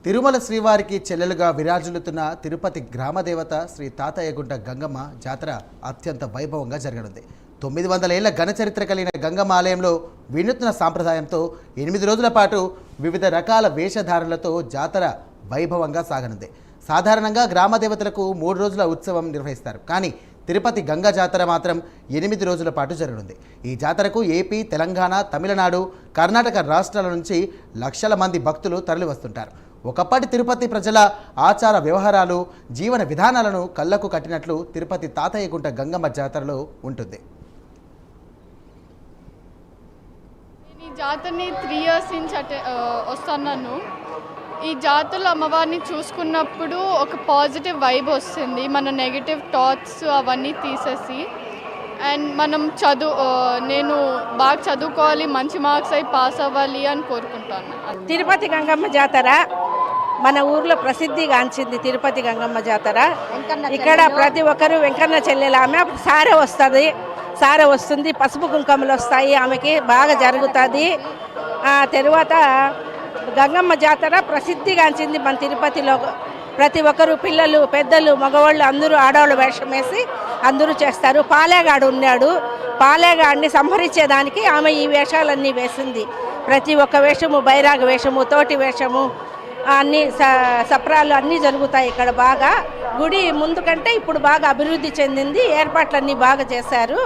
తిరుమల శ్రీవారికి చెల్లెలుగా విరాజులుతున్న తిరుపతి గ్రామదేవత శ్రీ తాతయ్యగుంట గంగమ్మ జాతర అత్యంత వైభవంగా జరగనుంది. 900 ఏళ్ల ఘన చరిత్ర కలిగిన గంగమ్మ ఆలయంలో వినూత్న సాంప్రదాయంతో 8 రోజుల పాటు వివిధ రకాల వేషధారణలతో జాతర వైభవంగా సాగనుంది. సాధారణంగా గ్రామదేవతలకు 3 రోజుల ఉత్సవం నిర్వహిస్తారు. కానీ తిరుపతి గంగా జాతర మాత్రం 8 రోజుల పాటు జరగనుంది. ఈ జాతరకు ఏపీ, తెలంగాణ, తమిళనాడు, కర్ణాటక రాష్ట్రాల నుంచి లక్షల మంది భక్తులు తరలివస్తుంటారు. ఒకప్పటి తిరుపతి ప్రజల ఆచార వ్యవహారాలు, జీవన విధానాలను కళ్ళకు కట్టినట్లు తిరుపతి తాతయ్యగుంట గంగమ్మ జాతరలో ఉంటుంది. ఈ జాతరని 3 ఇయర్స్ నుంచి వస్తున్నాను. ఈ జాతరలో అమ్మవారిని చూసుకున్నప్పుడు ఒక పాజిటివ్ వైబ్ వస్తుంది. మన నెగిటివ్ థాట్స్ అవన్నీ తీసేసి అండ్ మనం నేను బాగా చదువుకోవాలి, మంచి మార్క్స్ అయి పాస్ అవ్వాలి అని కోరుకుంటాను. తిరుపతి గంగమ్మ జాతర మన ఊర్లో ప్రసిద్ధిగాంచింది. తిరుపతి గంగమ్మ జాతర ఇక్కడ ప్రతి ఒక్కరు వెంకన్న చెల్లెలు ఆమె సారె వస్తుంది, పసుపు కుంకుమలు వస్తాయి, ఆమెకి బాగా జరుగుతుంది. తర్వాత గంగమ్మ జాతర ప్రసిద్ధిగాంచింది మన తిరుపతిలో. ప్రతి ఒక్కరు పిల్లలు, పెద్దలు, మగవాళ్ళు అందరూ ఆడవాళ్ళు వేషం వేసి అందరూ చేస్తారు. పాలేగాడు ఉన్నాడు, పాలేగాడిని సంహరించేదానికి ఆమె ఈ వేషాలన్నీ వేసింది. ప్రతి ఒక్క వేషము, బైరాగ వేషము, తోటి వేషము, అన్నీ సప్రాలు అన్నీ జరుగుతాయి ఇక్కడ. బాగా గుడి ముందు కంటే ఇప్పుడు బాగా అభివృద్ధి చెందింది, ఏర్పాట్లన్నీ బాగా చేశారు.